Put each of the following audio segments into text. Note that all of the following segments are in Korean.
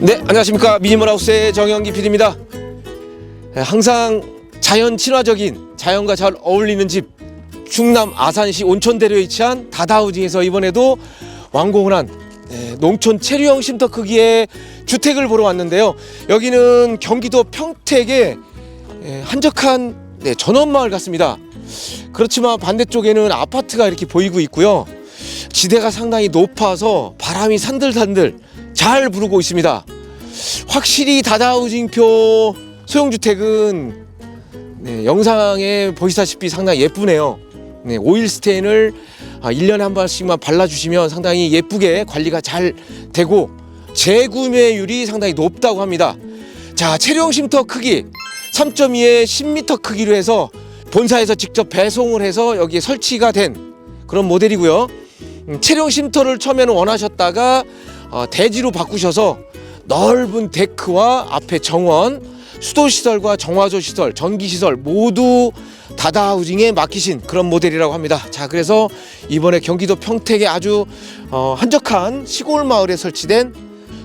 네, 안녕하십니까. 미니멀하우스의 정영기 PD입니다. 항상 자연 친화적인, 자연과 잘 어울리는 집, 충남 아산시 온천대로에 위치한 다다하우징에서 이번에도 완공을 한 농촌 체류형 쉼터 크기의 주택을 보러 왔는데요. 여기는 경기도 평택의 한적한 전원마을 같습니다. 그렇지만 반대쪽에는 아파트가 이렇게 보이고 있고요. 지대가 상당히 높아서 바람이 산들산들 잘 부르고 있습니다. 확실히 다다하우징표 소형주택은 영상에 보시다시피 상당히 예쁘네요. 오일 스테인을 1년에 한 번씩만 발라주시면 상당히 예쁘게 관리가 잘 되고 재구매율이 상당히 높다고 합니다. 자, 체류형 쉼터 크기 3.2에 10m 크기로 해서 본사에서 직접 배송을 해서 여기에 설치가 된 그런 모델이고요. 체류형 쉼터를 처음에는 원하셨다가 대지로 바꾸셔서 넓은 데크와 앞에 정원, 수도시설과 정화조시설, 전기시설 모두 다다하우징에 맡기신 그런 모델이라고 합니다. 자, 그래서 이번에 경기도 평택의 아주 한적한 시골 마을에 설치된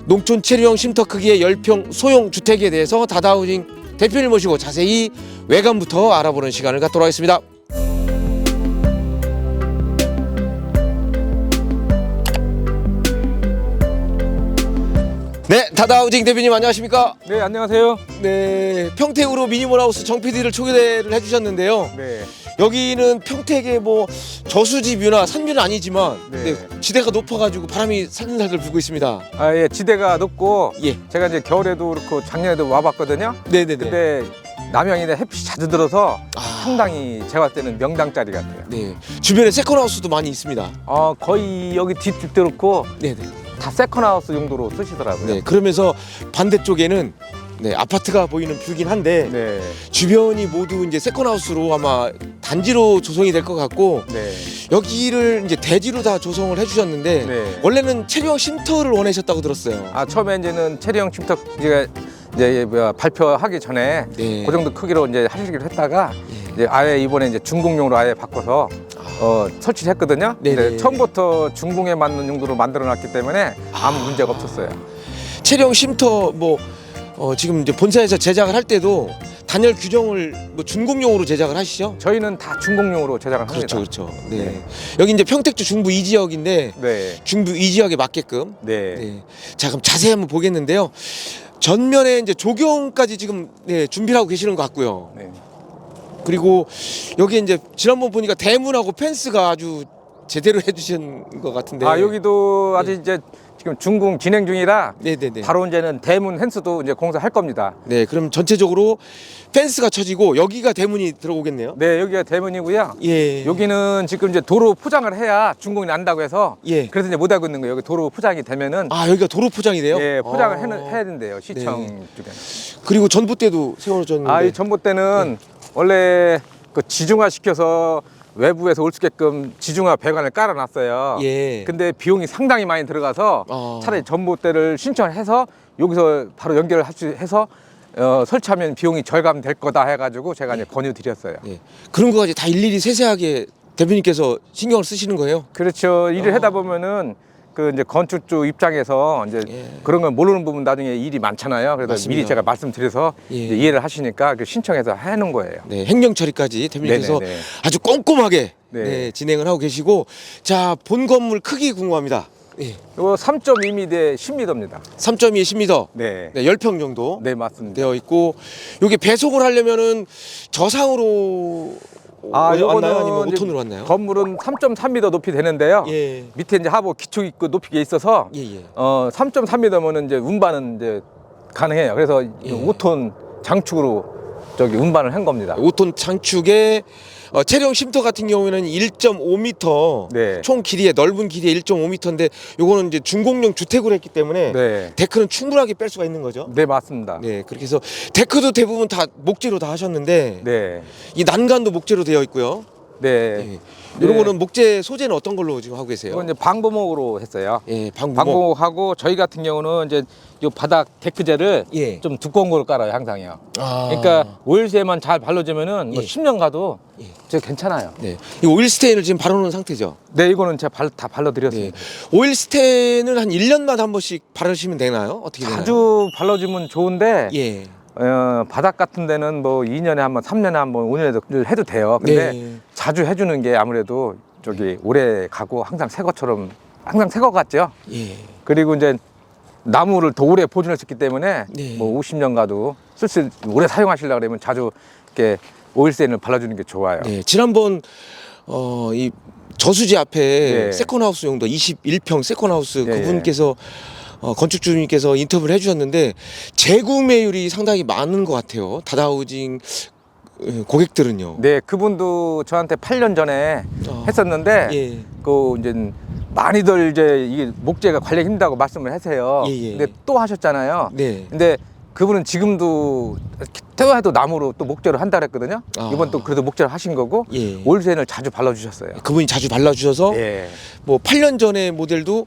농촌 체류형 쉼터 크기의 10평 소형 주택에 대해서 다다하우징 대표님 모시고 자세히 외관부터 알아보는 시간을 갖도록 하겠습니다. 네, 다다하우징 대표님 안녕하십니까? 네, 안녕하세요. 네, 평택으로 미니멀하우스 정 PD를 초대를 해주셨는데요. 네. 여기는 평택의 뭐 저수지 뷰나 산뷰는 아니지만 네. 지대가 높아가지고 바람이 살살살 불고 있습니다. 아, 예, 지대가 높고 예. 제가 이제 겨울에도 그렇고 작년에도 와봤거든요. 네네네. 근데 남양이나 햇빛이 자주 들어서 아. 상당히 제가 봤을 때는 명당 자리 같아요. 네, 주변에 세컨하우스도 많이 있습니다. 거의 여기 뒷집도 그렇고 네네. 다 세컨하우스 용도로 쓰시더라고요. 네, 그러면서 반대쪽에는 아파트가 보이는 뷰긴 한데 네. 주변이 모두 이제 세컨하우스로 아마 단지로 조성이 될 것 같고 네. 여기를 이제 대지로 다 조성을 해주셨는데 네. 원래는 체류형 쉼터를 원하셨다고 들었어요. 처음에 이제는 체류형 쉼터 이제 발표하기 전에 네. 그 정도 크기로 이제 하시기로 했다가 예. 이제 아예 이번에 이제 중공용으로 아예 바꿔서 설치를 했거든요. 네네. 근데 처음부터 중공에 맞는 용도로 만들어놨기 때문에 아무 문제가 없었어요. 체류형 쉼터 지금 이제 본사에서 제작을 할 때도 단열 규정을 준공용으로 제작을 하시죠? 저희는 다 중공용으로 제작을 합니다. 그렇죠. 네. 여기 이제 평택주 중부 2지역인데 네. 중부 2지역에 맞게끔. 네. 네. 자, 그럼 자세히 한번 보겠는데요. 전면에 이제 조경까지 지금 준비를 하고 계시는 것 같고요. 네. 그리고 여기 이제 지난번 보니까 대문하고 펜스가 아주 제대로 해주신 것 같은데. 여기도 아직 이제 지금 준공 진행 중이라 네네네. 바로 이제는 대문 펜스도 이제 공사할 겁니다. 네, 그럼 전체적으로 펜스가 쳐지고 여기가 대문이 들어오겠네요. 네, 여기가 대문이고요. 예. 여기는 지금 이제 도로 포장을 해야 준공이 난다고 해서 예. 그래서 이제 못 하고 있는 거예요. 여기 도로 포장이 되면은 여기가 도로 포장이 돼요? 예, 포장을 아. 해야 된대요. 시청 네. 쪽에. 그리고 전봇대도 세워졌는데. 이 전봇대는 원래 그 지중화 시켜서 외부에서 올 수 있게끔 지중화 배관을 깔아놨어요. 예. 근데 비용이 상당히 많이 들어가서 차라리 전봇대를 신청을 해서 여기서 바로 연결을 해서 설치하면 비용이 절감될 거다 해가지고 제가 이제 권유드렸어요. 예. 그런 거까지 다 일일이 세세하게 대표님께서 신경을 쓰시는 거예요? 그렇죠. 일을 하다 보면은 그 이제 건축주 입장에서 이제 그런 걸 모르는 부분 나중에 일이 많잖아요. 그래서 맞습니다. 미리 제가 말씀드려서 예. 이제 이해를 하시니까 그 신청해서 해놓은 거예요. 네, 행정 처리까지 대표님께서 네네네. 아주 꼼꼼하게 네. 진행을 하고 계시고, 자, 본 건물 크기 궁금합니다. 예. 이거 3.2m 대 10m입니다. 3.2에 10m. 네. 네, 10평 정도 네, 맞습니다. 되어 있고, 여기 배속을 하려면은 저상으로 왔나요? 아니면 5톤으로 왔나요? 건물은 3.3m 높이 되는데요. 예. 밑에 이제 하부 기초 있고 높이가 있어서 예, 예. 3.3m면은 이제 운반은 이제 가능해요. 그래서 예. 5톤 장축으로 저기 운반을 한 겁니다. 5톤 장축에 체류형 쉼터 같은 경우에는 1.5m 네. 총 길이에 넓은 길이에 1.5m인데 요거는 이제 준공용 주택으로 했기 때문에 네. 데크는 충분하게 뺄 수가 있는 거죠. 네, 맞습니다. 네, 그렇게 해서 데크도 대부분 다 목재로 다 하셨는데 네. 이 난간도 목재로 되어 있고요. 네. 예. 이런 거는 목재 소재는 어떤 걸로 지금 하고 계세요? 이건 이제 방부목으로 했어요. 예, 방부목. 방부목하고 저희 같은 경우는 이제 요 바닥 데크재를 예. 좀 두꺼운 걸 깔아요, 항상요. 아. 그러니까 오일세만 잘 발라주면은 뭐 예. 10년 가도 예. 저 괜찮아요. 네. 이 오일 스테인을 지금 바르는 상태죠. 네, 이거는 제가 다 네. 발라드렸습니다. 오일 스테인을 한 1년마다 한 번씩 바르시면 되나요? 어떻게 되나요? 자주 발라주면 좋은데 예. 바닥 같은 데는 뭐 2년에 한 번, 3년에 한 번, 5년에도 해도 돼요. 근데 네. 자주 해주는 게 아무래도 저기 오래 가고 항상 새 것처럼 항상 새 것 같죠. 예. 그리고 이제 나무를 더 오래 보존할 수 있기 때문에 네. 뭐 50년 가도 오래 사용하시려고 그러면 자주 이렇게 오일세인을 발라주는 게 좋아요. 네. 지난번 이 저수지 앞에 네. 세컨하우스 용도 21평 세컨하우스 네. 그분께서 건축주님께서 인터뷰를 해주셨는데 재구매율이 상당히 많은 것 같아요. 다다우징 고객들은요. 네, 그분도 저한테 8년 전에 어. 했었는데 예. 그 이제 많이들 이제 이게 목재가 관리가 힘들다고 말씀을 하세요. 예, 예. 근데 또 하셨잖아요. 네. 근데 그분은 지금도 태화해도 나무로 또 목재를 한다 그랬거든요. 아. 이번 또 그래도 목재를 하신 거고 예. 오일세인을 자주 발라주셨어요. 그분이 자주 발라주셔서 예, 뭐 8년 전의 모델도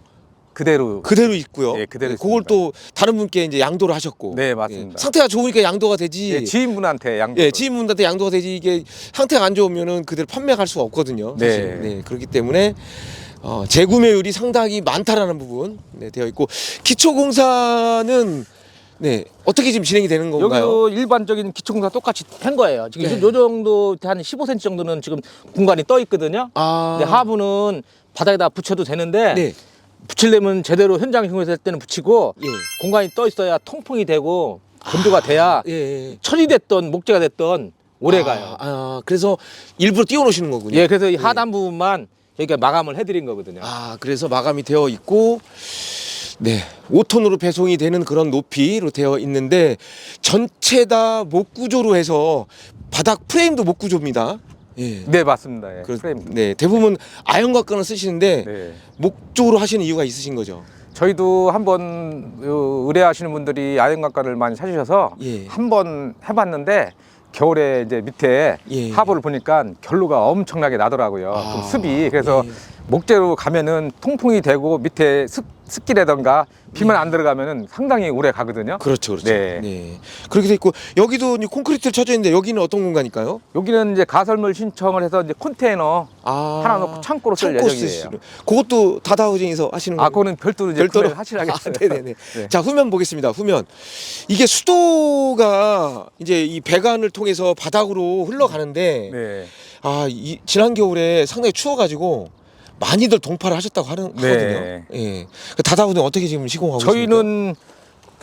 그대로. 그대로 있고요. 예, 그대로 그걸 있습니다. 또 다른 분께 이제 양도를 하셨고. 네, 맞습니다. 예, 상태가 좋으니까 양도가 되지. 예, 지인분한테 양도. 예, 지인분한테 양도가 되지. 이게 상태가 안 좋으면은 그대로 판매할 수가 없거든요. 사실. 네. 네, 그렇기 때문에 재구매율이 상당히 많다라는 부분 네, 되어 있고 기초공사는 네 어떻게 지금 진행이 되는 건가요? 여기도 일반적인 기초공사 똑같이 한 거예요. 지금 네. 요 정도 한 15cm 정도는 지금 공간이 떠 있거든요. 아, 근데 하부는 바닥에다 붙여도 되는데 네, 붙이려면 제대로 현장 이용했을 때는 붙이고 예, 공간이 떠 있어야 통풍이 되고 건조가 돼야 예, 예. 천이 됐던 목재가 됐던 오래 가요. 그래서 일부러 띄워놓으시는 거군요. 예, 그래서 이 하단 부분만 여기가 마감을 해드린 거거든요. 그래서 마감이 되어 있고, 네, 5톤으로 배송이 되는 그런 높이로 되어 있는데 전체 다 목구조로 해서 바닥 프레임도 목구조입니다. 예. 네, 맞습니다. 예. 프레임. 네, 대부분 아연각관을 쓰시는데 네. 목조로 하시는 이유가 있으신 거죠? 저희도 한번 의뢰하시는 분들이 아연각관을 많이 찾으셔서 예. 한번 해봤는데 겨울에 이제 밑에 예. 하부를 보니까 결로가 엄청나게 나더라고요. 아. 그 습이. 그래서 예. 목재로 가면은 통풍이 되고 밑에 습기라던가 비만 안 들어가면은 상당히 오래 가거든요. 그렇죠, 그렇죠. 네. 그렇게 돼 있고 여기도 이제 콘크리트를 쳐져 있는데 여기는 어떤 공간일까요? 여기는 이제 가설물 신청을 해서 이제 컨테이너 하나 넣고 창고로 쓸 창고 예정이에요. 그것도 다다우징에서 하시는 거예요? 그거는 별도로 이제 별도로 구매를 하시라겠어요. 네네네. 네. 자, 후면 보겠습니다. 후면 이게 수도가 이제 이 배관을 통해서 바닥으로 흘러가는데 네. 지난 겨울에 상당히 추워가지고 많이들 동파를 하셨다고 하거든요. 네. 예. 그 다다우징 어떻게 지금 시공하고 있습니까? 저희는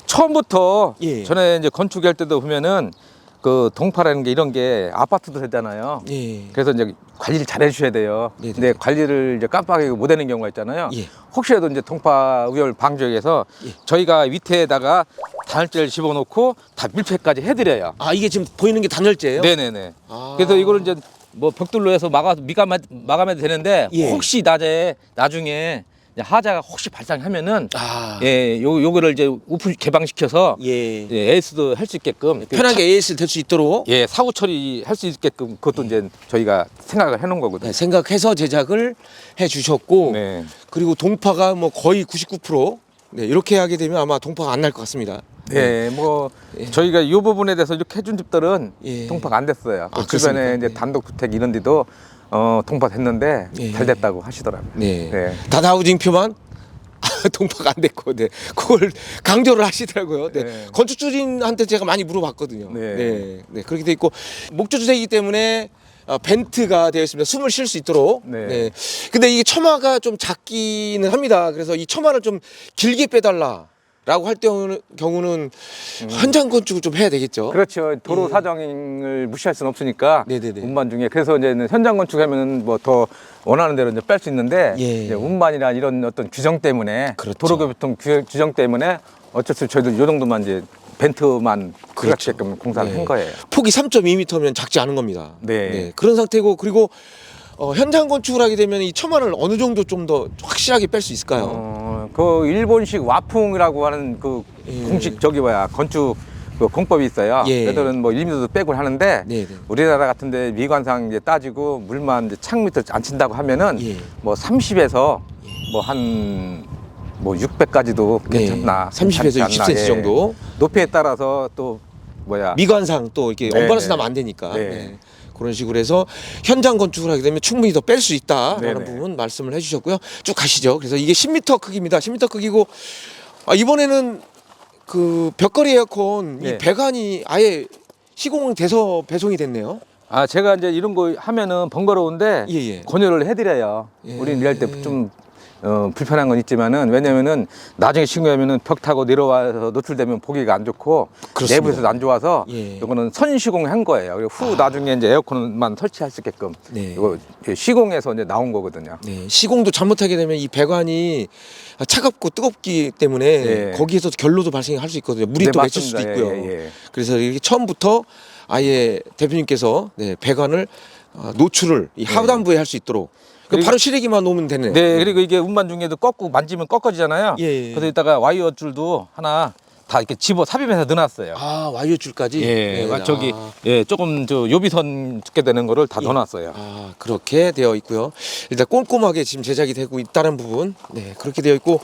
처음부터 예. 전에 이제 건축할 때도 보면은 그 동파라는 게 이런 게 아파트도 되잖아요. 예. 그래서 이제 관리를 잘 해주셔야 돼요. 네네. 근데 관리를 이제 깜빡이고 못 하는 경우가 있잖아요. 예. 혹시라도 이제 동파 우열 방지하기 위해서 예. 저희가 밑에다가 단열재를 집어넣고 다 밀폐까지 해드려요. 이게 지금 보이는 게 단열재예요? 네네네. 아. 그래서 이거를 이제 뭐 벽돌로 해서 마감해도 되는데 예. 혹시 나중에 이제 하자가 혹시 발생하면은 예. 요거를 이제 오픈 개방시켜서 예. AS도 할 수 있게끔 편하게 AS 될 수 있도록 사후 처리할 수 있게끔 그것도 이제 저희가 생각을 해놓은 거거든요. 네, 생각해서 제작을 해 주셨고 네. 그리고 동파가 뭐 거의 99% 네, 이렇게 하게 되면 아마 동파가 안 날 것 같습니다. 네, 뭐 저희가 이 부분에 대해서 이렇게 해준 집들은 예. 동파가 안 됐어요. 그 그렇습니까? 주변에 이제 네. 단독주택 이런 데도 동파 됐는데 예. 잘 됐다고 하시더라고요. 네. 네. 다다우징 표만 동파가 안 됐고, 네. 그걸 강조를 하시더라고요. 네. 네. 건축주님한테 제가 많이 물어봤거든요. 네. 네. 네. 그렇게 돼 있고 목조주택이기 때문에 벤트가 되어 있습니다. 숨을 쉴 수 있도록. 네. 근데 이게 처마가 좀 작기는 합니다. 그래서 이 처마를 좀 길게 빼달라라고 할 경우는 현장 건축을 좀 해야 되겠죠. 그렇죠. 도로 예. 사정을 무시할 수는 없으니까 네네네. 운반 중에 그래서 이제 현장 건축하면은 뭐 더 원하는 대로 이제 뺄 수 있는데 예. 이제 운반이나 이런 어떤 규정 때문에 그렇죠. 도로교통 규정 때문에 어쩔 수 없이 저희도 요 정도만 이제 벤트만 그렇죠. 그렇게끔 공사를 네. 한 거예요. 폭이 3.2m면 작지 않은 겁니다. 네. 그런 상태고 그리고 현장 건축을 하게 되면 이 처마를 어느 정도 좀 더 확실하게 뺄 수 있을까요? 그 일본식 와풍이라고 하는 그 예. 공식 건축 그 공법이 있어요. 예. 얘들은 뭐 1m도 빼고 하는데 네, 네. 우리나라 같은데 미관상 이제 따지고 물만 이제 창 밑으로 안 친다고 하면은 예. 뭐 30에서 뭐 한 뭐 600까지도 괜찮나. 30에서 60cm 정도. 높이에 따라서 또 뭐야. 미관상 또 이렇게 네, 언밸런스 네. 나면 안 되니까. 네. 네. 그런 식으로 해서 현장 건축을 하게 되면 충분히 더 뺄 수 있다라는 네네. 부분 말씀을 해주셨고요. 쭉 가시죠. 그래서 이게 10m 크기입니다. 10m 크기고 이번에는 그 벽걸이 에어컨 이 네. 배관이 아예 시공돼서 배송이 됐네요. 아, 제가 이제 이런 거 하면은 번거로운데 예. 권유를 해드려요. 예. 우리는 일할 때 좀 불편한 건 있지만은 왜냐면은 나중에 신고하면은 벽 타고 내려와서 노출되면 보기가 안 좋고 그렇습니다. 내부에서도 안 좋아서 예. 이거는 선 시공한 거예요. 그리고 후 나중에 이제 에어컨만 설치할 수 있게끔 네. 이거 시공해서 이제 나온 거거든요. 네, 시공도 잘못하게 되면 이 배관이 차갑고 뜨겁기 때문에 예. 거기에서 결로도 발생할 수 있거든요. 물이 네, 또 맺힐 수도 맞습니다. 있고요. 예. 그래서 이렇게 처음부터 아예 대표님께서 배관을 노출을 이 하단부에 할 수 있도록 그리고- 바로 실외기만 놓으면 되네. 네, 그리고 이게 운반 중에도 꺾고 만지면 꺾어지잖아요. 예. 그래서 이따가 와이어 줄도 하나 다 이렇게 집어 삽입해서 넣어놨어요. 와이어 줄까지. 예, 네, 저기 조금 저 요비선 붙게 되는 거를 다 예. 넣어놨어요. 그렇게 되어 있고요. 일단 꼼꼼하게 지금 제작이 되고 있다는 부분, 네 그렇게 되어 있고,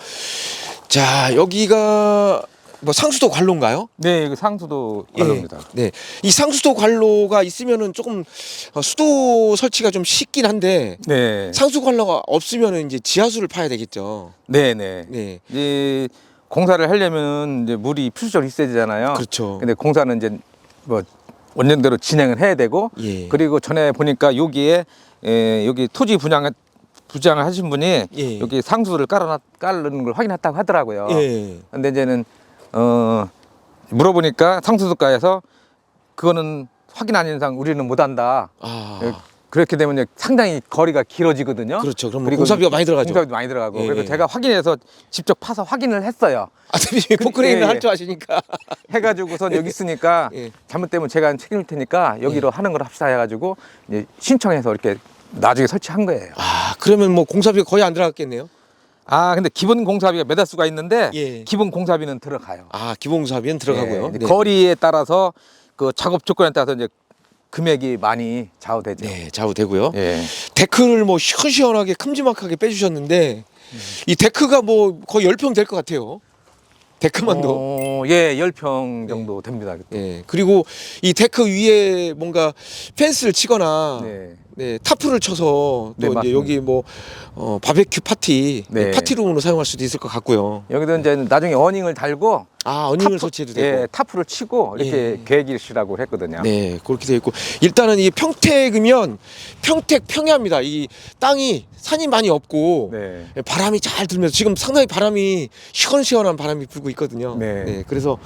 자 여기가 뭐 상수도 관로인가요? 네, 이거 상수도 관로입니다. 네, 이 상수도 관로가 있으면은 조금 수도 설치가 좀 쉽긴 한데 네, 상수 관로가 없으면은 이제 지하수를 파야 되겠죠. 네, 네. 네, 이 공사를 하려면 이제 물이 필수적으로 있어야 되잖아요. 그렇죠. 근데 공사는 이제 뭐 원년대로 진행을 해야 되고, 예. 그리고 전에 보니까 여기에 여기 토지 부장을 하신 분이 예. 여기 상수를 깔는 걸 확인했다고 하더라고요. 예. 근데 이제는 물어보니까 상수도가에서 그거는 확인 아닌 이상 우리는 못한다. 그렇게 되면 이제 상당히 거리가 길어지거든요. 그렇죠. 그럼 그리고 공사비가 많이 들어가죠. 공사비도 많이 들어가고. 예. 그리고 제가 확인해서 직접 파서 확인을 했어요. 대표님 포크레인을 예, 할 예. 줄 아시니까. 해가지고선 여기 있으니까 예. 잘못되면 제가 책임질 테니까 여기로 하는 걸 합시다 해가지고 이제 신청해서 이렇게 나중에 설치한 거예요. 그러면 뭐 공사비가 거의 안 들어갔겠네요. 근데 기본 공사비가 매달 수가 있는데 예. 기본 공사비는 들어가요. 기본 공사비는 들어가고요. 네. 네. 거리에 따라서 그 작업 조건에 따라서 이제 금액이 많이 좌우되죠. 네, 좌우되고요. 예. 데크를 뭐 시원시원하게 큼지막하게 빼주셨는데 이 데크가 뭐 거의 10평 될 것 같아요. 데크만도. 예, 10평 정도 됩니다. 예. 그리고 이 데크 위에 뭔가 펜스를 치거나 네. 타프를 쳐서 또 네, 이제 맞습니다. 여기 뭐 바베큐 파티 네. 파티룸으로 사용할 수도 있을 것 같고요. 여기도 이제 나중에 어닝을 달고 어닝을 설치해도 되고. 예, 타프를 치고 이렇게 예. 계획이시라고 했거든요. 네, 그렇게 되어 있고 일단은 이 평택이면 평택 평야입니다. 이 땅이 산이 많이 없고 네. 바람이 잘 들면서 지금 상당히 바람이 시원시원한 바람이 불고 있거든요. 네. 그래서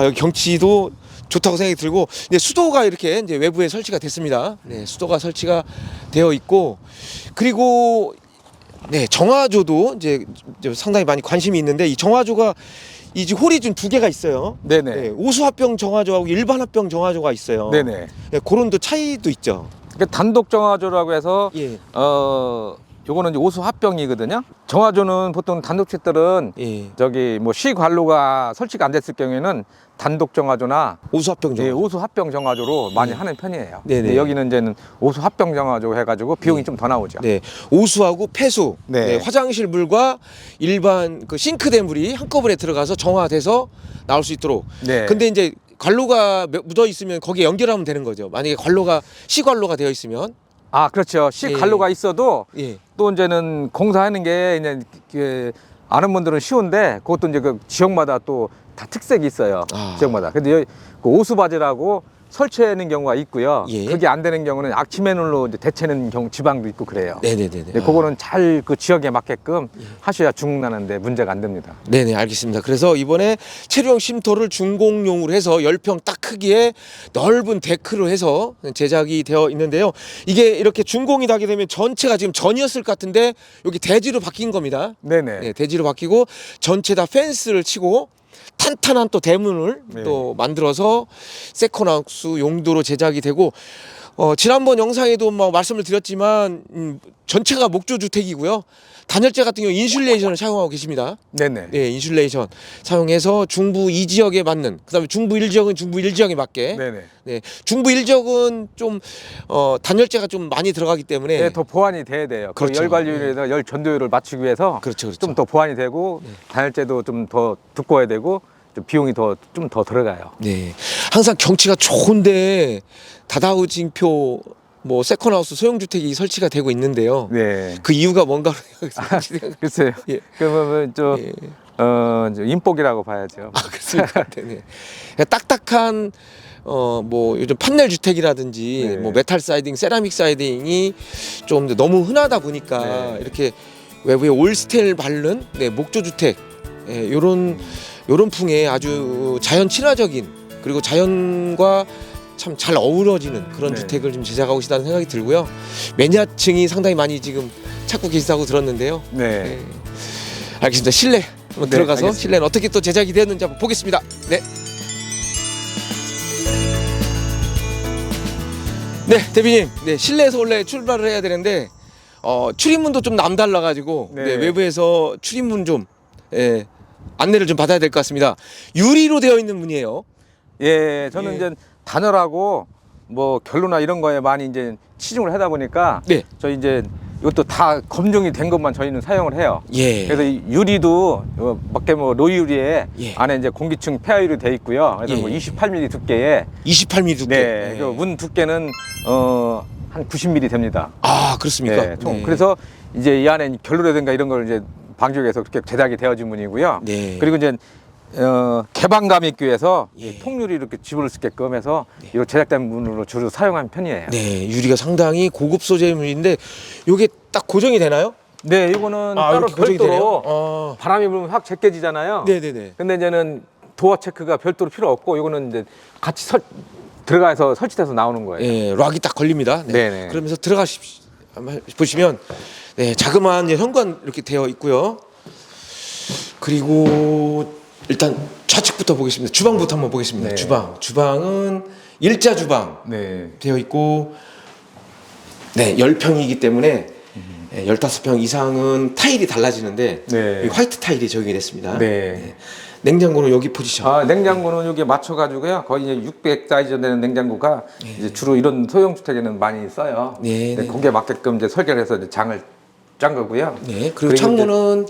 여기 경치도 좋다고 생각이 들고, 수도가 이렇게 이제 외부에 설치가 됐습니다. 네, 수도가 설치가 되어 있고, 그리고 정화조도 이제 상당히 많이 관심이 있는데 이 정화조가 이 홀이 좀 2개가 있어요. 네네. 네, 오수합병 정화조하고 일반 합병 정화조가 있어요. 네네. 네, 그런 또 차이도 있죠. 그 단독 정화조라고 해서 예. 요거는 이제 오수 합병이거든요. 정화조는 보통 단독주택들은 예. 저기 뭐 시관로가 설치가 안 됐을 경우에는 단독 정화조나 오수합병 정화조. 오수 합병 정화조로 많이 하는 편이에요. 네네. 근데 여기는 이제는 오수 합병 정화조 해가지고 비용이 좀 더 나오죠. 네, 오수하고 폐수, 네. 화장실 물과 일반 그 싱크대 물이 한꺼번에 들어가서 정화돼서 나올 수 있도록. 네. 근데 이제 관로가 묻어 있으면 거기에 연결하면 되는 거죠. 만약에 관로가 시관로가 되어 있으면. 그렇죠. 시관로가 있어도 예. 또 이제는 공사하는 게 이제 아는 분들은 쉬운데 그것도 이제 그 지역마다 또 다 특색이 있어요. 지역마다. 근데 여기 그 오수바지라고 설치하는 경우가 있고요. 예. 그게 안 되는 경우는 악취매놀로 이제 대체는 경우 지방도 있고 그래요. 네네네. 근데 그거는 잘 그 지역에 맞게끔 하셔야 중흥나는데 문제가 안 됩니다. 네네, 알겠습니다. 그래서 이번에 체류형 쉼터를 준공용으로 해서 10평 딱 크기에 넓은 데크로 해서 제작이 되어 있는데요. 이게 이렇게 준공이 되게 되면 전체가 지금 전이었을 것 같은데 여기 대지로 바뀐 겁니다. 네네. 네, 대지로 바뀌고 전체 다 펜스를 치고 탄탄한 또 대문을 네. 또 만들어서 세컨하우스 용도로 제작이 되고, 지난번 영상에도 뭐 말씀을 드렸지만 전체가 목조 주택이고요. 단열재 같은 경우 인슐레이션을 사용하고 계십니다. 네네. 네, 인슐레이션 사용해서 중부 2지역에 맞는, 그다음에 중부 1지역은 중부 1지역에 맞게. 네네. 네, 중부 1지역은 좀 단열재가 좀 많이 들어가기 때문에 네, 더 보완이 돼야 돼요. 그 그렇죠. 열 관리율에서 열 전도율을 맞추기 위해서 그렇죠, 그렇죠. 좀 더 보완이 되고 단열재도 좀 더 두꺼워야 되고 좀 비용이 좀 더 들어가요. 네, 항상 경치가 좋은데 다다우징표 뭐 세컨하우스 소형주택이 설치가 되고 있는데요. 네. 그 이유가 뭔가로 글쎄요. 예. 그러면 예. 이제 인복이라고 봐야죠. 아, 그렇습니까? 네네. 딱딱한 뭐 요즘 판넬 주택이라든지 네. 뭐 메탈 사이딩, 세라믹 사이딩이 좀 너무 흔하다 보니까 네. 이렇게 외부에 올스텐을 바른 목조 주택, 요런 풍의 아주 자연 친화적인, 그리고 자연과 참 잘 어우러지는 그런 네. 주택을 좀 제작하고 계시다는 생각이 들고요. 매니아층이 상당히 많이 지금 찾고 계시다고 들었는데요. 네. 네. 알겠습니다. 실내 한번 네, 들어가서 알겠습니다. 실내는 어떻게 또 제작이 되었는지 한번 보겠습니다. 네. 네, 대표님. 네, 실내에서 원래 출발을 해야 되는데 출입문도 좀 남달라 가지고 네. 네, 외부에서 출입문 좀 안내를 좀 받아야 될 것 같습니다. 유리로 되어 있는 문이에요. 예, 저는 예. 이제 단열하고 뭐 결로나 이런 거에 많이 이제 치중을 하다 보니까 네. 저희 이제 이것도 다 검증이 된 것만 저희는 사용을 해요. 예. 그래서 이 유리도 밖에 뭐 로유리에 예. 안에 이제 공기층 폐하유리 돼 있고요. 그래서 예. 뭐 28mm 두께에 28mm 두께. 네, 그문 두께는 한 90mm 됩니다. 아, 그렇습니까? 네, 총. 네. 그래서 이제 이 안에 결로라든가 이런 걸 이제 방지해서 그렇게 제작이 되어진 문이고요. 네. 그리고 이제 개방감 있기 위해서 예. 통유리 이렇게 집을 수 있게끔 해서 이거 제작된 문으로 주로 사용하는 편이에요. 네, 유리가 상당히 고급 소재물인데 요게 딱 고정이 되나요? 네, 이거는 아, 따로 이렇게 고정이 되네요? 별도로 바람이 불면 확 제껴지잖아요. 네네네. 근데 이제는 도어 체크가 별도로 필요 없고 이거는 이제 같이 들어가서 설치돼서 나오는 거예요. 예, 락이 딱 걸립니다. 네. 네네. 그러면서 들어가십시오. 한번 보시면 네, 자그마한 현관 이렇게 되어 있고요. 그리고 일단 좌측부터 보겠습니다. 주방부터 한번 보겠습니다. 네. 주방은 일자 주방 네. 되어 있고, 네, 10평이기 때문에 15평 이상은 타일이 달라지는데 네. 이 화이트 타일이 적용이 됐습니다. 네. 냉장고는 여기 포지션. 아, 냉장고는 여기 맞춰가지고요. 거의 이제 600 사이즈 되는 냉장고가 이제 주로 이런 소형 주택에는 많이 써요. 네, 네. 거기에 맞게끔 이제 설계를 해서 이제 장을 짠 거고요. 네, 그리고 창문은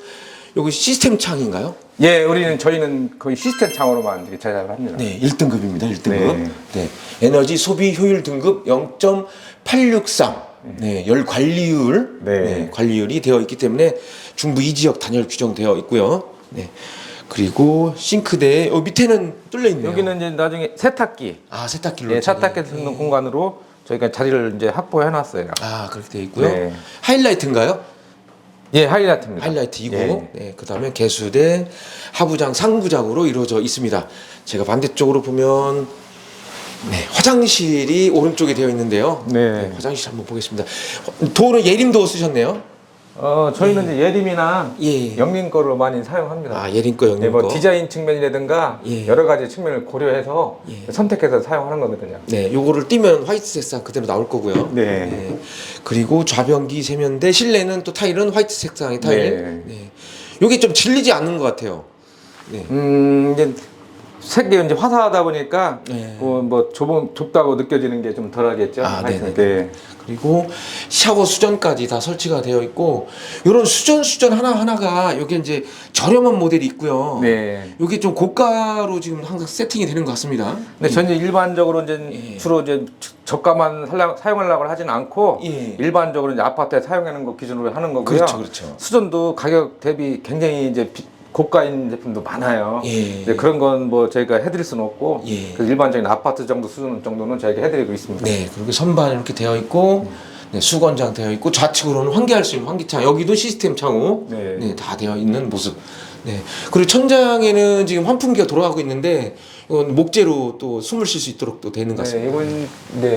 여기 시스템 창인가요? 예, 저희는 거의 시스템 창으로만 이렇게 제작을 합니다. 네, 1등급입니다. 1등급. 네. 네. 에너지 소비 효율 등급 0.863. 네, 열 관리율. 네. 네, 관리율이 되어 있기 때문에 중부 2지역 단열 규정되어 있고요. 네. 그리고 싱크대 밑에는 뚫려 있네요. 여기는 이제 나중에 세탁기, 아, 세탁기로. 예, 세탁기 쓰는 공간으로 저희가 자리를 이제 확보해 놨어요. 아, 그렇게 되어 있고요. 네. 하이라이트인가요? 예, 하이라이트입니다. 하이라이트이고, 예. 네, 그다음에 개수대 하부장, 상부장으로 이루어져 있습니다. 제가 반대쪽으로 보면 네, 화장실이 오른쪽에 되어 있는데요. 네. 화장실 한번 보겠습니다. 도어는 예림도어 쓰셨네요. 저희는 이제 예림이나 예. 영림 거를 많이 사용합니다. 아, 예림 거, 영림 네, 뭐 거. 디자인 측면이라든가 예. 여러 가지 측면을 고려해서 예. 선택해서 사용하는 거거든요. 네, 요거를 띄면 화이트 색상 그대로 나올 거고요. 네. 그리고 좌변기 세면대, 실내는 또 타일은 화이트 색상의 타일. 네. 네. 요게 좀 질리지 않는 것 같아요. 네. 이제 색이 이제 화사하다 보니까 네. 뭐 좁다고 느껴지는 게 좀 덜하겠죠. 아, 하여튼, 네네. 네. 그리고 샤워 수전까지 다 설치가 되어 있고, 요런 수전 하나하나가 요게 이제 저렴한 모델이 있고요. 네. 요게 좀 고가로 지금 항상 세팅이 되는 것 같습니다. 근데 저는 일반적으로 이제 예. 주로 이제 저가만 사용하려고 하진 않고 예. 일반적으로 이제 아파트에 사용하는 거 기준으로 하는 거고요. 그렇죠, 그렇죠. 수전도 가격 대비 굉장히 이제 고가인 제품도 많아요. 예. 근데 그런 건 뭐 저희가 해드릴 수는 없고 예. 그래서 일반적인 아파트 정도 수준 정도는 저희가 해드리고 있습니다. 네, 그리고 선반 이렇게 되어 있고, 네, 수건장 되어 있고, 좌측으로는 환기할 수 있는 환기창, 여기도 시스템 창호, 네. 네, 다 되어 있는 모습. 네, 그리고 천장에는 지금 환풍기가 돌아가고 있는데, 이건 목재로 또 숨을 쉴 수 있도록 또 되는 것 같습니다. 이건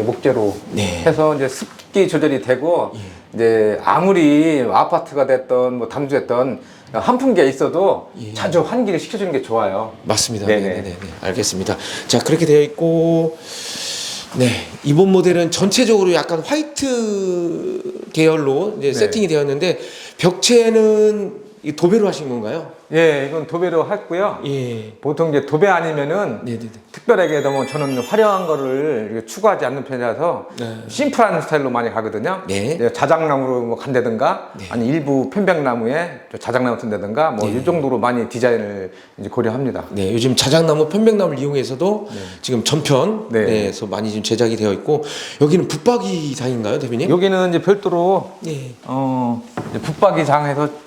목재로 네. 해서 이제 습기 조절이 되고 이제 아무리 아파트가 됐던 뭐 담주했던 환풍기가 있어도 예. 자주 환기를 시켜주는 게 좋아요. 맞습니다. 네네. 네네네. 알겠습니다. 자, 그렇게 되어 있고, 네, 이번 모델은 전체적으로 약간 화이트 계열로 이제 네. 세팅이 되었는데 벽체는 이 도배로 하신 건가요? 예, 이건 도배로 했고요. 예. 보통 이제 도배 아니면은 네네네. 특별하게 너무 저는 화려한 거를 이렇게 추구하지 않는 편이라서 네. 심플한 스타일로 많이 가거든요. 네. 네, 자작나무로 뭐 간다든가 네. 아니 일부 편백나무에 자작나무 쓴다든가 뭐 이 정도로 많이 디자인을 이제 고려합니다. 네, 요즘 자작나무, 편백나무를 이용해서도 지금 전편에서 많이 지금 제작이 되어 있고 여기는 붙박이장인가요, 대표님? 여기는 이제 별도로 예. 이제 붙박이장에서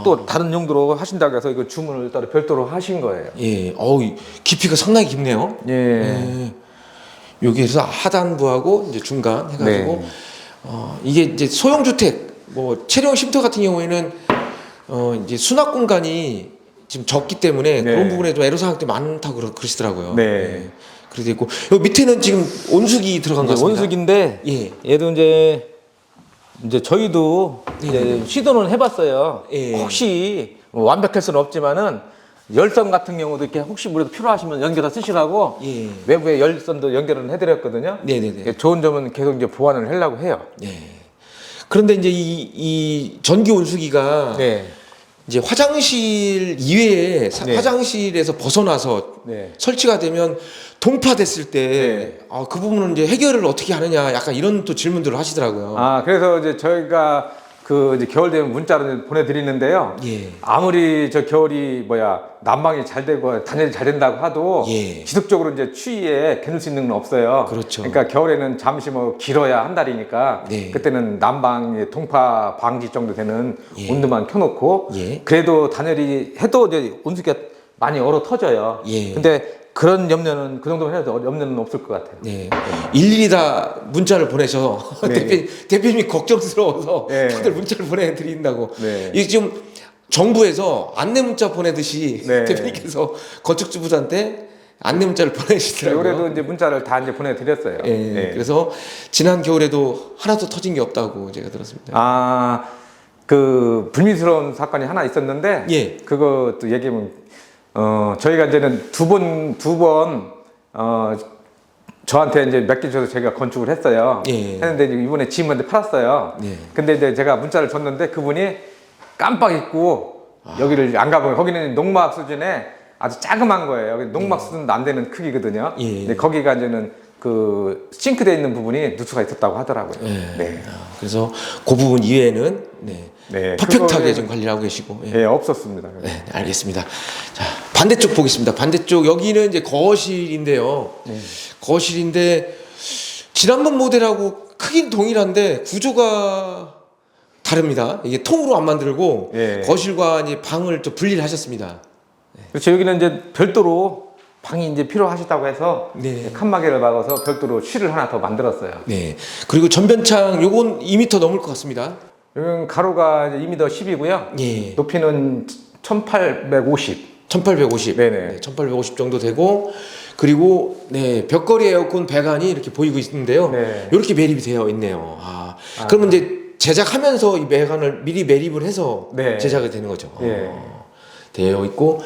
또 다른 용도로 하신다고 해서 이거 주문을 따로 별도로 하신 거예요. 예. 어우, 깊이가 상당히 깊네요. 예. 예. 여기에서 하단부하고 이제 중간 해가지고 네. 이게 이제 소형 주택, 뭐 체령 쉼터 같은 경우에는 이제 수납 공간이 지금 적기 때문에 네. 그런 부분에 좀 애로사항들이 많다고 그러시더라고요. 네. 예. 그래도 있고 여기 밑에는 지금 온수기 들어간 것 이제 같습니다. 온수기인데 예. 얘도 이제 저희도 이제 시도는 해봤어요. 예. 혹시 뭐 완벽할 수는 없지만은 열선 같은 경우도 이렇게 혹시 뭐라도 필요하시면 연결해 쓰시라고 예. 외부에 열선도 연결을 해드렸거든요. 네네네. 이게 좋은 점은 계속 이제 보완을 하려고 해요. 예. 그런데 이제 이 전기 온수기가 네. 이제 화장실 이외에 네. 화장실에서 벗어나서 네. 설치가 되면 동파됐을 때 네. 그 부분은 이제 해결을 어떻게 하느냐 약간 이런 또 질문들을 하시더라고요. 그래서 이제 저희가 그 이제 겨울 되면 문자로 보내드리는데요. 예. 아무리 저 겨울이 난방이 잘 되고 단열이 잘 된다고 하도 예. 지속적으로 이제 추위에 견딜 수 있는 건 없어요. 그렇죠. 그러니까 겨울에는 잠시 뭐 길어야 한 달이니까 네. 그때는 난방의 동파 방지 정도 되는 예. 온도만 켜놓고 예. 그래도 단열이 해도 이제 온수기가 많이 얼어 터져요. 예. 근데 그런 염려는 그 정도면 해도 염려는 없을 것 같아요. 네. 일일이 다 문자를 보내서 네. 대표님이 걱정스러워서 네. 다들 문자를 보내드린다고. 네. 이게 지금 정부에서 안내 문자 보내듯이 네. 대표님께서 건축주부들한테 안내 문자를 보내시더라고요. 올해도 이제 문자를 다 이제 보내드렸어요. 예. 네. 그래서 지난 겨울에도 하나도 터진 게 없다고 제가 들었습니다. 그 불미스러운 사건이 하나 있었는데 예. 그것도 얘기하면 저희가 이제는 두 번 저한테 이제 맡겨줘서 제가 건축을 했어요. 예. 했는데 이제 이번에 지인한테 팔았어요. 네. 근데 이제 제가 문자를 줬는데 그분이 깜빡 잊고 여기를 안 가보고 거기는 농막 수준에 아주 자그만 거예요. 여기 농막 수준도 안 되는 크기거든요. 예. 근데 거기가 이제는 그 싱크대에 있는 부분이 누수가 있었다고 하더라고요. 예. 네. 그래서 그 부분 이외에는 네, 퍼펙트하게 그거는- 지금 관리를 하고 계시고. 예. 예, 없었습니다. 네, 알겠습니다. 자, 반대쪽 보겠습니다. 반대쪽 여기는 이제 거실인데요. 거실인데 지난번 모델하고 크기는 동일한데 구조가 다릅니다. 이게 통으로 안 만들고 예. 거실과 이제 방을 또 분리를 하셨습니다. 그렇죠. 여기는 이제 별도로 방이 이제 필요하시다고 해서 네. 칸막이를 박아서 별도로 쉬를 하나 더 만들었어요. 네. 그리고 전변창 요건 2m 넘을 것 같습니다. 여기는 가로가 2m 10이고요. 예. 높이는 1850. 1850. 네네. 네, 1850 정도 되고 그리고 네, 벽걸이 에어컨 배관이 이렇게 보이고 있는데요. 네. 이렇게 매립이 되어 있네요. 그러면 이제 제작하면서 이 배관을 미리 매립을 해서 네. 제작이 되는 거죠. 예. 되어 있고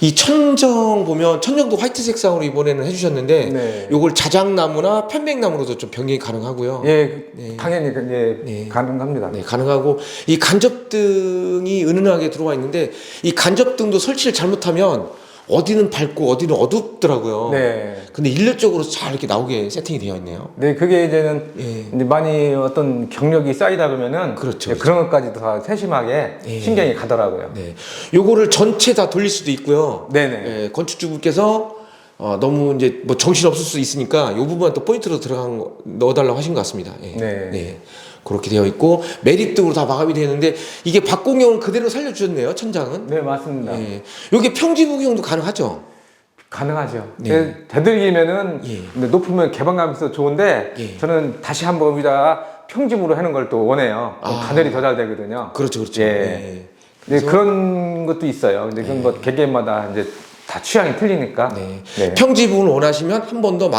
이 천정 보면 천정도 화이트 색상으로 이번에는 해주셨는데 네. 요걸 자작나무나 편백나무로도 좀 변경이 가능하고요. 예, 네. 당연히 예, 네. 가능합니다. 네, 가능하고 이 간접등이 은은하게 들어와 있는데 이 간접등도 설치를 잘못하면 어디는 밝고 어디는 어둡더라고요. 네. 근데 일률적으로 잘 이렇게 나오게 세팅이 되어 있네요. 네, 그게 이제는 예. 이제 많이 어떤 경력이 쌓이다 보면은 그렇죠, 예, 그런 것까지도 다 세심하게 예. 신경이 가더라고요. 네, 요거를 전체 다 돌릴 수도 있고요. 네네. 예, 건축주분께서 너무 이제 뭐 정신 없을 수 있으니까 요 부분 또 포인트로 넣어달라고 하신 것 같습니다. 예. 네. 그렇게 되어 있고 매립등으로 다 마감이 되는데 이게 박공형을 그대로 살려주셨네요. 천장은. 네, 맞습니다. 예. 요게 평지 부경도 가능하죠. 가능하죠. 네. 되도록이면은 예. 근데 높으면 개방감 있어서 좋은데 예. 저는 다시 한번 여기다가 평집으로 하는 걸 또 원해요. 그럼 아. 단열이 더 잘 되거든요. 그렇죠, 그렇죠. 예. 예. 네, 그런 것도 있어요. 근데 그건 뭐 개개마다 이제 다 취향이 틀리니까. 네. 네. 평지 부분을 원하시면 한 번 더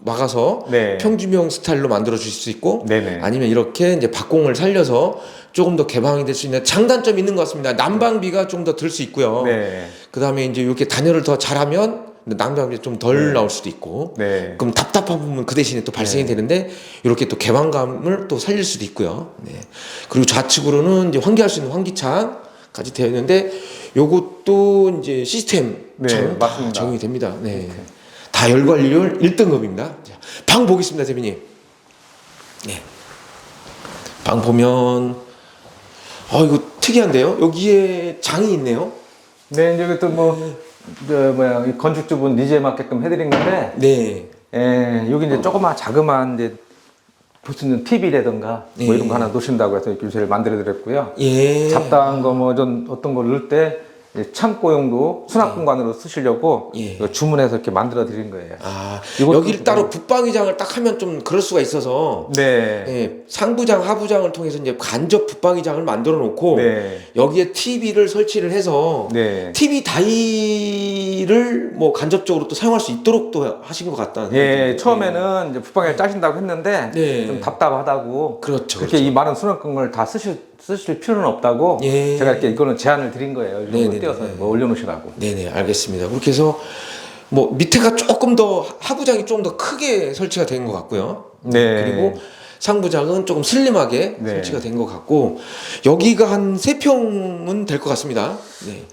막아서 네. 평지형 스타일로 만들어 주실 수 있고 네네. 아니면 이렇게 이제 박공을 살려서 조금 더 개방이 될 수 있는 장단점이 있는 것 같습니다. 난방비가 좀 더 들 수 있고요. 네. 그 다음에 이제 이렇게 단열을 더 잘하면 낭비하면 좀 덜 나올 수도 있고 네. 그럼 답답한 부분 그 대신에 또 발생이 되는데 이렇게 또 개방감을 또 살릴 수도 있고요. 네. 그리고 좌측으로는 이제 환기할 수 있는 환기창까지 되어 있는데 요것도 이제 시스템 네, 다 맞습니다. 적용이 됩니다. 네. 다 열관리율 1등급입니다. 방 보겠습니다, 대표님. 네. 방 보면 이거 특이한데요. 여기에 장이 있네요. 네, 이제 또 이 건축주분 니즈에 맞게끔 해드린 건데, 네. 여기 이제 조그만 자그마한 이제 볼 수 있는 TV라든가 뭐 이런 거 하나 놓으신다고 해서 이렇게 요새를 만들어 드렸고요. 예. 잡다한 거 뭐 좀 어떤 걸 넣을 때 창고용도 수납 공간으로 쓰시려고 예. 이거 주문해서 이렇게 만들어 드린 거예요. 이것도 여기를 따로 붙박이장을 딱 하면 좀 그럴 수가 있어서 네. 예, 상부장, 하부장을 통해서 이제 간접 붙박이장을 만들어 놓고 네. 여기에 TV를 설치를 해서 네. TV 다이를 뭐 간접적으로 또 사용할 수 있도록 또 하신 것 같다는 예, 생각이 들어요. 처음에는 이제 붙박이를 짜신다고 했는데 네. 좀 답답하다고 그렇죠, 그렇게 이 많은 수납공을 다 쓰실 필요는 없다고 예. 제가 이렇게 이거는 제안을 드린 거예요. 이 정도 네네네. 띄어서 뭐 올려놓으시라고. 네네, 알겠습니다. 그렇게 해서 뭐 밑에가 조금 더 하부장이 좀 더 크게 설치가 된 것 같고요. 네. 그리고 상부장은 조금 슬림하게 네. 설치가 된 것 같고 여기가 한 3평은 될 것 같습니다. 네.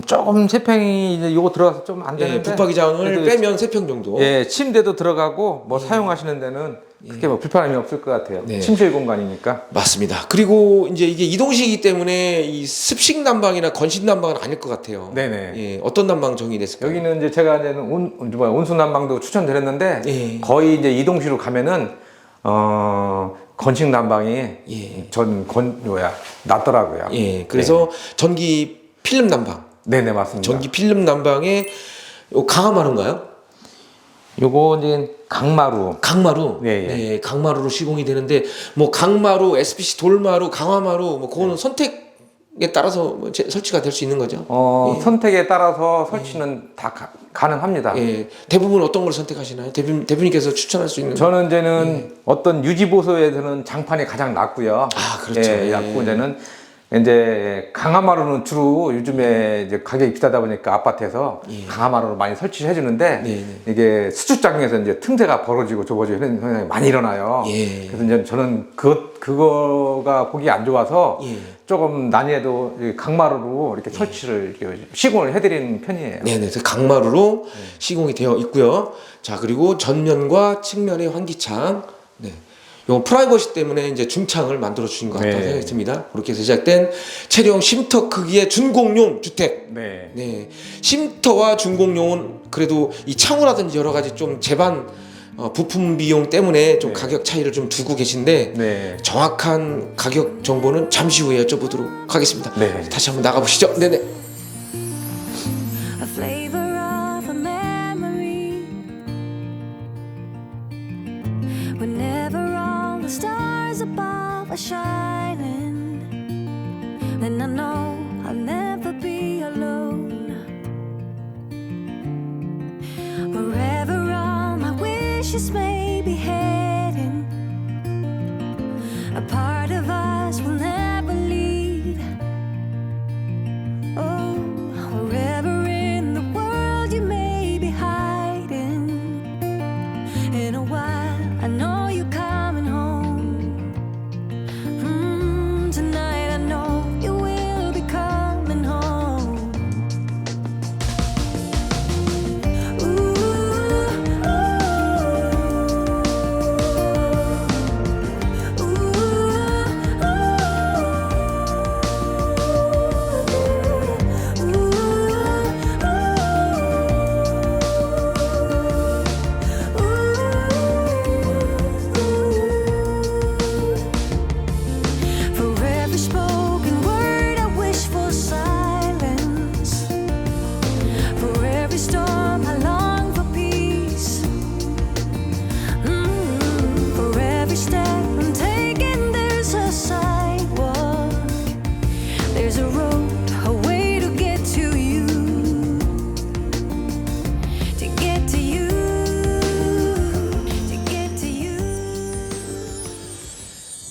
조금 세평이 이제 요거 들어가서 좀 안 예, 되는데 붙박이장을 그래도 빼면 3평 정도. 예, 침대도 들어가고 뭐 사용하시는 데는 그렇게 뭐 불편함이 없을 것 같아요. 네. 침실 공간이니까. 맞습니다. 그리고 이제 이게 이동식이기 때문에 이 습식 난방이나 건식 난방은 아닐 것 같아요. 네네. 예, 어떤 난방 정의됐을까요? 여기는 이제 제가 이제는 온수 난방도 추천드렸는데 예. 거의 이제 이동식으로 가면은 건식 난방이 예. 낫더라고요. 예, 그래서 전기 필름 난방, 네네 맞습니다. 전기 필름 난방에 강화마루인가요? 요거 이제 강마루. 강마루, 예, 예. 네, 강마루로 시공이 되는데 뭐 강마루, SPC 돌마루, 강화마루 뭐 그거는 선택에 따라서 뭐 설치가 될 수 있는 거죠. 예. 선택에 따라서 설치는 다 가능합니다. 예, 대부분 어떤 걸 선택하시나요? 대표님께서 추천할 수 있는. 저는 이제는 어떤 유지 보수에서는 장판이 가장 낫고요. 아, 그렇죠. 예, 낫고 이제 강화마루는 주로 요즘에 이제 가격이 비싸다 보니까 아파트에서 강화마루를 많이 설치해 주는데 네. 이게 수축작용에서 이제 틈새가 벌어지고 좁아지고 이런 현상이 많이 일어나요. 예. 그래서 이제 저는 그거가 보기 안 좋아서 예. 조금 난이해도 강마루로 이렇게 설치를 이렇게 시공을 해드리는 편이에요. 네네, 그래서 강마루로 시공이 되어 있고요. 자, 그리고 전면과 측면의 환기창. 네. 요 프라이버시 때문에 이제 중창을 만들어 주신 것 같다는 네. 생각이 듭니다. 그렇게 해서 제작된 체류형 쉼터 크기의 준공용 주택. 네. 네. 쉼터와 준공용은 그래도 이 창호라든지 여러 가지 좀 제반 부품 비용 때문에 좀 가격 차이를 좀 두고 계신데 네. 정확한 가격 정보는 잠시 후에 여쭤보도록 하겠습니다. 네. 다시 한번 나가보시죠. 네네. A flavor of a memory. Whenever all the stars above are shining, then I know I'll never be alone. Wherever all my wishes may be heading, a part of us will never leave. Oh, wherever in the world you may be hiding, in a while I know you're coming home. Tonight I know you will be coming home. For every spoken word I wish for silence, for every storm I long for peace. For every step I'm taking there's a sidewalk, there's a road, a way to get to you, to get to you, to get to you.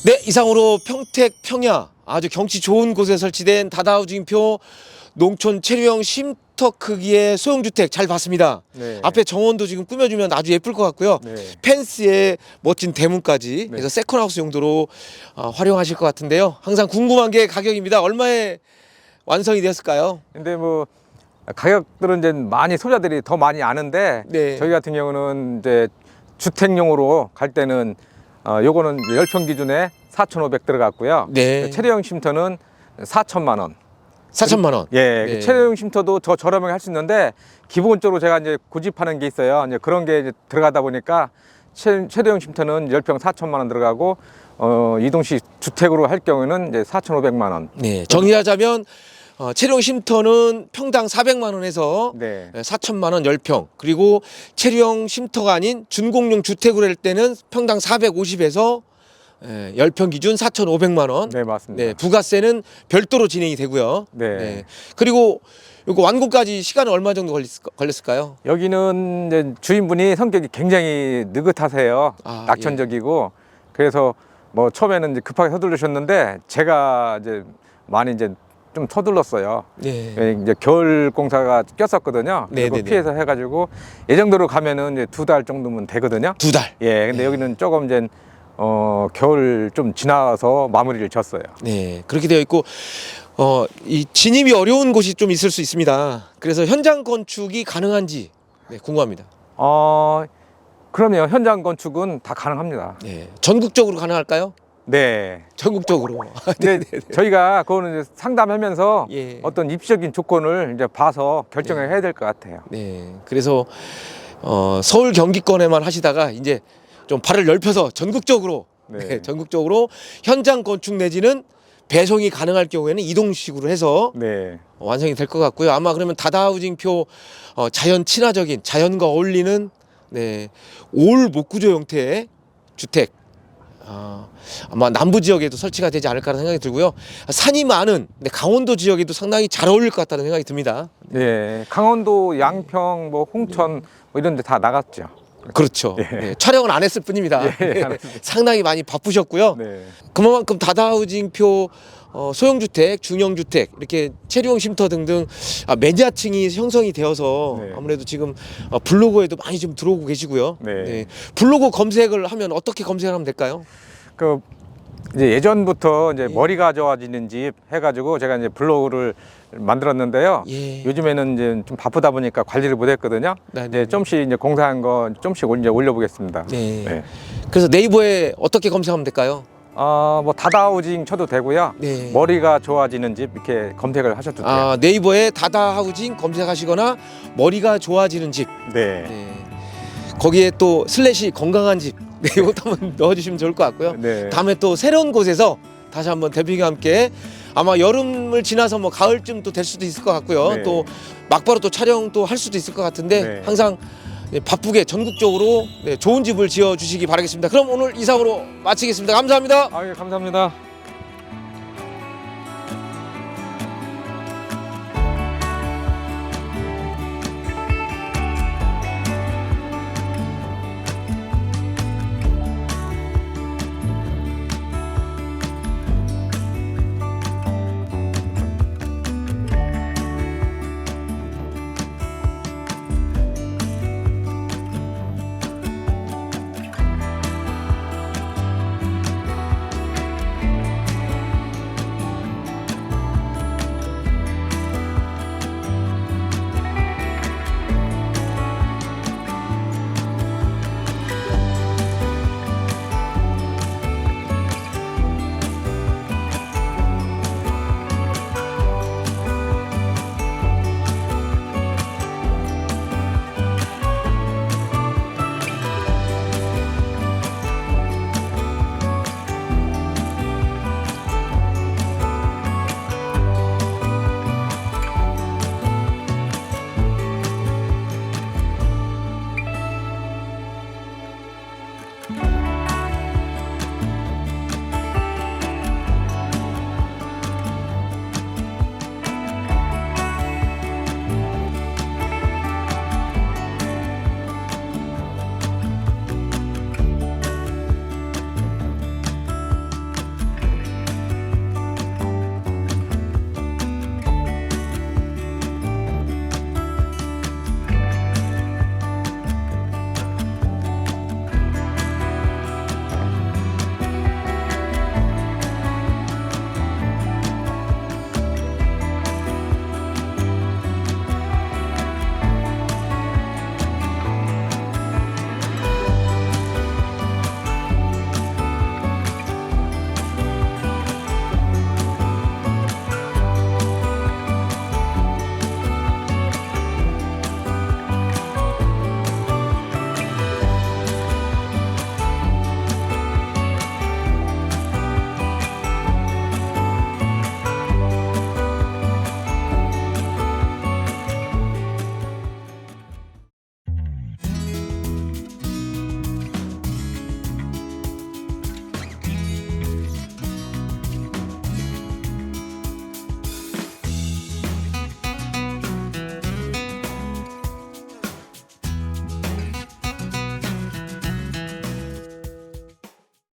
네, 이상으로 평택 평야 아주 경치 좋은 곳에 설치된 다다우징표 농촌 체류형 쉼터 혓터 크기의 소형주택 잘 봤습니다. 네. 앞에 정원도 지금 꾸며주면 아주 예쁠 것 같고요. 네. 펜스에 멋진 대문까지 네. 해서 세컨하우스 용도로 활용하실 것 같은데요. 항상 궁금한 게 가격입니다. 얼마에 완성이 되었을까요? 근데 뭐 가격들은 이제 많이 소비자들이 더 많이 아는데 네. 저희 같은 경우는 이제 주택용으로 갈 때는 요거는 10평 기준에 4,500 들어갔고요. 네. 체류형 쉼터는 4천만 원. 4천만 원. 예, 네. 체류형 쉼터도 더 저렴하게 할 수 있는데 기본적으로 제가 이제 고집하는 게 있어요. 이제 그런 게 이제 들어가다 보니까 체류형 쉼터는 10평 4천만 원 들어가고 이동식 주택으로 할 경우에는 이제 4,500만 원. 네. 정리하자면 체류형 쉼터는 평당 400만 원에서 네. 4천만 원 10평. 그리고 체류형 쉼터가 아닌 준공용 주택으로 할 때는 평당 450에서 10평 기준 4,500만 원. 네, 맞습니다. 네, 부가세는 별도로 진행이 되고요. 네. 그리고 이거 완공까지 시간은 얼마 정도 걸렸을까요? 여기는 이제 주인분이 성격이 굉장히 느긋하세요. 아, 낙천적이고 그래서 뭐 처음에는 이제 급하게 서두르셨는데 제가 이제 많이 이제 좀 서둘렀어요. 네. 예, 이제 겨울 공사가 꼈었거든요. 네, 그거 네, 네. 피해서 해가지고 예정대로 가면은 이제 2달 정도면 되거든요. 2달. 예, 근데 여기는 조금 이제 겨울 좀 지나서 마무리를 졌어요. 네, 그렇게 되어 있고 이 진입이 어려운 곳이 좀 있을 수 있습니다. 그래서 현장 건축이 가능한지 궁금합니다. 그럼요. 현장 건축은 다 가능합니다. 네, 전국적으로 가능할까요? 네. 전국적으로. 근데 저희가 그거는 이제 상담하면서 예. 어떤 입시적인 조건을 이제 봐서 결정을 해야 될 것 같아요. 네, 그래서 서울 경기권에만 하시다가 이제 좀 발을 넓혀서 전국적으로 네. 전국적으로 현장 건축 내지는 배송이 가능할 경우에는 이동식으로 해서 네. 완성이 될 것 같고요. 아마 그러면 다다하우징표 자연 친화적인 자연과 어울리는 올 목구조 형태의 주택 아마 남부 지역에도 설치가 되지 않을까라는 생각이 들고요. 산이 많은 강원도 지역에도 상당히 잘 어울릴 것 같다는 생각이 듭니다. 네. 강원도 양평, 뭐 홍천 뭐 이런 데 다 나갔죠. 그렇죠. 네, 촬영은 안 했을 뿐입니다. 예, 안 했습니다. 상당히 많이 바쁘셨고요. 네. 그만큼 다다하우징표 소형주택, 중형주택 이렇게 체류형 쉼터 등등 매니아층이 형성이 되어서 네. 아무래도 지금 블로그에도 많이 좀 들어오고 계시고요. 네. 블로그 검색을 하면 어떻게 검색을 하면 될까요? 그 이제 예전부터 이제 머리가 좋아지는 집 해가지고 제가 이제 블로그를 만들었는데요. 예. 요즘에는 이제 좀 바쁘다 보니까 관리를 못했거든요. 네, 이제 좀씩 이제 공사한 거 좀씩 이제 올려보겠습니다. 네. 네. 그래서 네이버에 어떻게 검색하면 될까요? 뭐 다다하우징 쳐도 되고요. 네. 머리가 좋아지는 집 이렇게 검색을 하셔도 돼요. 네이버에 다다하우징 검색하시거나 머리가 좋아지는 집. 네. 네. 거기에 또 슬래시 건강한 집. 네, 이것도 한번 넣어주시면 좋을 것 같고요. 네. 다음에 또 새로운 곳에서 다시 한번 대표님과 함께 아마 여름을 지나서 뭐 가을쯤 또 될 수도 있을 것 같고요. 네. 또 막바로 또 촬영 또 할 수도 있을 것 같은데 네. 항상 바쁘게 전국적으로 좋은 집을 지어 주시기 바라겠습니다. 그럼 오늘 이상으로 마치겠습니다. 감사합니다. 예, 감사합니다.